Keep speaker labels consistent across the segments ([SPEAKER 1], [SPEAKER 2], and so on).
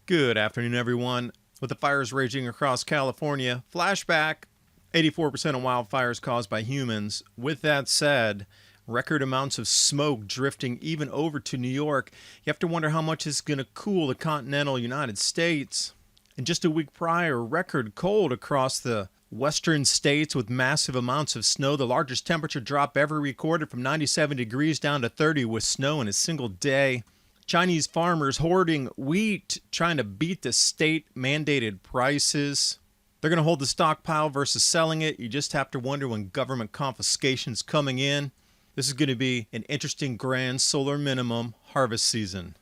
[SPEAKER 1] Good afternoon, everyone. With the fires raging across California, flashback 84% of wildfires caused by humans. With that said, record amounts of smoke drifting even over to New York. You have to wonder how much is going to cool the continental United States. And just a week prior, record cold across the western states with massive amounts of snow. The largest temperature drop ever recorded from 97 degrees down to 30 with snow in a single day. Chinese farmers hoarding wheat, trying to beat the state-mandated prices. They're going to hold the stockpile versus selling it. You just have to wonder when government confiscation's coming in. This is going to be an interesting grand solar minimum harvest season.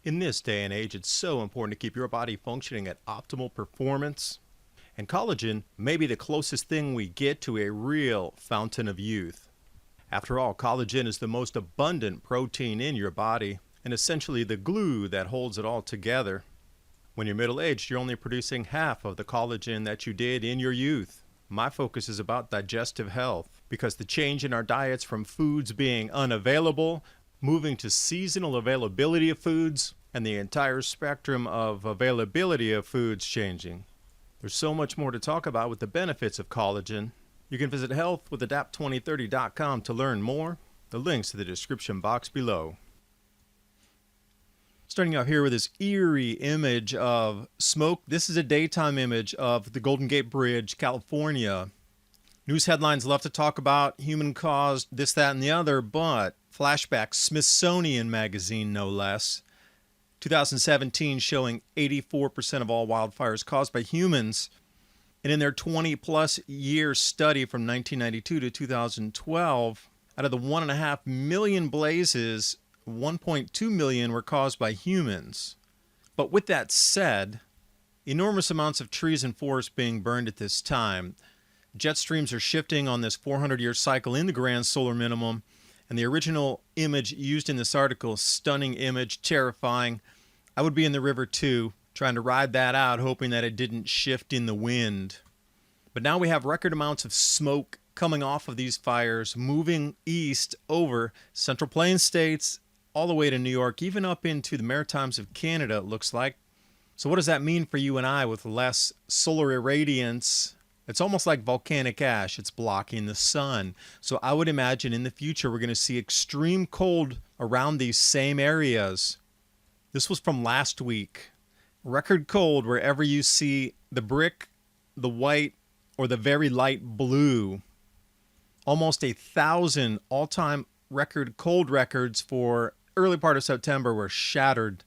[SPEAKER 1] In this day and age, it's so important to keep your body functioning at optimal performance. And collagen may be the closest thing we get to a real fountain of youth. After all, collagen is the most abundant protein in your body and essentially the glue that holds it all together. When you're middle-aged, you're only producing half of the collagen that you did in your youth. My focus is about digestive health because the change in our diets from foods being unavailable, moving to seasonal availability of foods, and the entire spectrum of availability of foods changing. There's so much more to talk about with the benefits of collagen. You can visit healthwithadapt2030.com to learn more. The link's to the description box below. Starting out here with this eerie image of smoke. This is a daytime image of the Golden Gate Bridge, California. News headlines love to talk about human-caused this, that, and the other, but flashback, Smithsonian Magazine, no less. 2017 showing 84% of all wildfires caused by humans. And in their 20-plus year study from 1992 to 2012, out of the 1.5 million blazes, 1.2 million were caused by humans. But with that said, enormous amounts of trees and forests being burned at this time. Jet streams are shifting on this 400-year cycle in the grand solar minimum. And the original image used in this article, stunning image, terrifying. I would be in the river too, trying to ride that out, hoping that it didn't shift in the wind. But now we have record amounts of smoke coming off of these fires, moving east over Central Plains states, all the way to New York, even up into the Maritimes of Canada, it looks like. So what does that mean for you and I with less solar irradiance? It's almost like volcanic ash. It's blocking the sun. So I would imagine in the future we're going to see extreme cold around these same areas. This was from last week. Record cold wherever you see the brick, the white, or the very light blue. Almost 1,000 all-time record cold records for early part of September were shattered,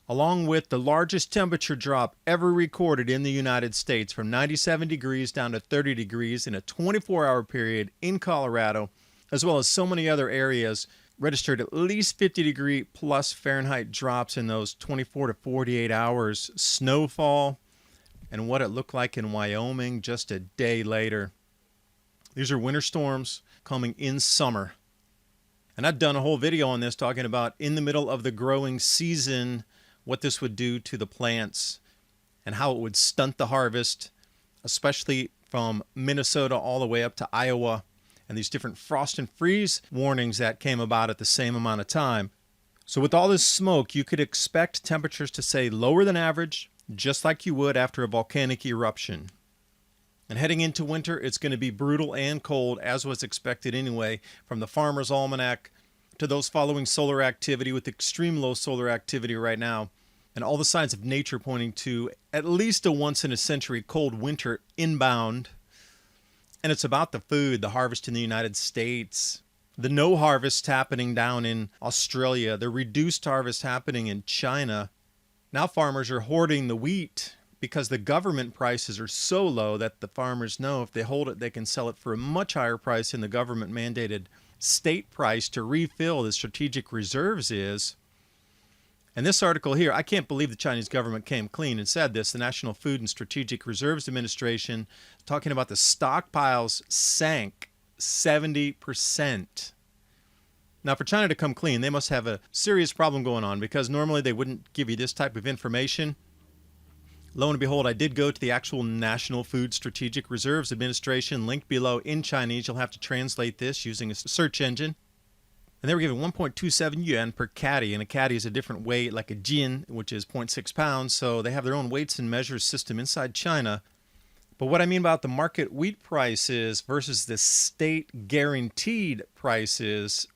[SPEAKER 1] along with the largest temperature drop ever recorded in the United States from 97 degrees down to 30 degrees in a 24-hour period in Colorado, as well as so many other areas, registered at least 50 degree plus Fahrenheit drops in those 24 to 48 hours. Snowfall and what it looked like in Wyoming just a day later. These are winter storms coming in summer. And I've done a whole video on this talking about in the middle of the growing season, what this would do to the plants and how it would stunt the harvest, especially from Minnesota all the way up to Iowa, and these different frost and freeze warnings that came about at the same amount of time. So with all this smoke, you could expect temperatures to stay lower than average, just like you would after a volcanic eruption. And heading into winter, it's going to be brutal and cold, as was expected anyway, from the Farmer's Almanac to those following solar activity with extreme low solar activity right now, and all the signs of nature pointing to at least a once-in-a-century cold winter inbound. And it's about the food, the harvest in the United States, the no harvest happening down in Australia, the reduced harvest happening in China. Now farmers are hoarding the wheat because the government prices are so low that the farmers know if they hold it, they can sell it for a much higher price than the government-mandated state price to refill the strategic reserves is. And this article here, I can't believe the Chinese government came clean and said this. The National Food and Strategic Reserves Administration talking about the stockpiles sank 70%. Now, for China to come clean, they must have a serious problem going on because normally they wouldn't give you this type of information. Lo and behold, I did go to the actual National Food Strategic Reserves Administration, linked below in Chinese. You'll have to translate this using a search engine. And they were giving 1.27 yuan per caddy, and a caddy is a different weight, like a jin, which is 0.6 pounds, so they have their own weights and measures system inside China. But what I mean about the market wheat prices versus the state guaranteed prices,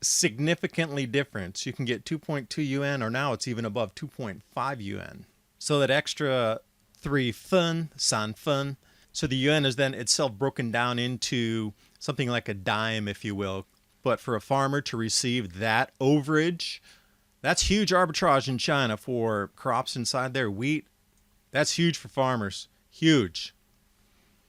[SPEAKER 1] significantly different. So you can get 2.2 yuan, or now it's even above 2.5 yuan. So that extra 3 fun, san fun. So the yuan is then itself broken down into something like a dime, if you will. But for a farmer to receive that overage, that's huge arbitrage in China for crops inside their wheat. That's huge for farmers. Huge.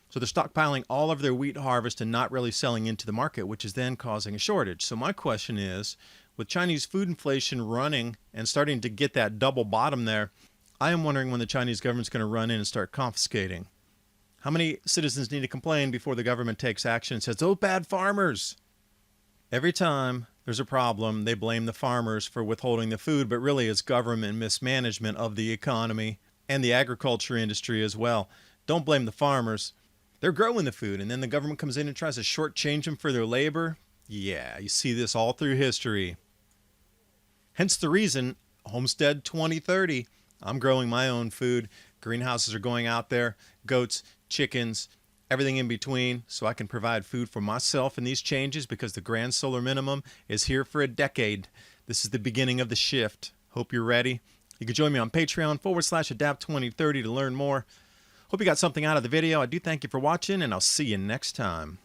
[SPEAKER 1] So they're stockpiling all of their wheat harvest and not really selling into the market, which is then causing a shortage. So my question is, with Chinese food inflation running and starting to get that double bottom there, I am wondering when the Chinese government's going to run in and start confiscating. How many citizens need to complain before the government takes action and says, "Those bad farmers"? Every time there's a problem, they blame the farmers for withholding the food, but really it's government mismanagement of the economy and the agriculture industry as well. Don't blame the farmers. They're growing the food, and then the government comes in and tries to shortchange them for their labor. Yeah, you see this all through history. Hence the reason, Homestead 2030, I'm growing my own food. Greenhouses are going out there, goats, chickens, everything in between, so I can provide food for myself in these changes, because the grand solar minimum is here for a decade. This is the beginning of the shift. Hope you're ready. You can join me on Patreon/Adapt2030 to learn more. Hope you got something out of the video. I do thank you for watching, and I'll see you next time.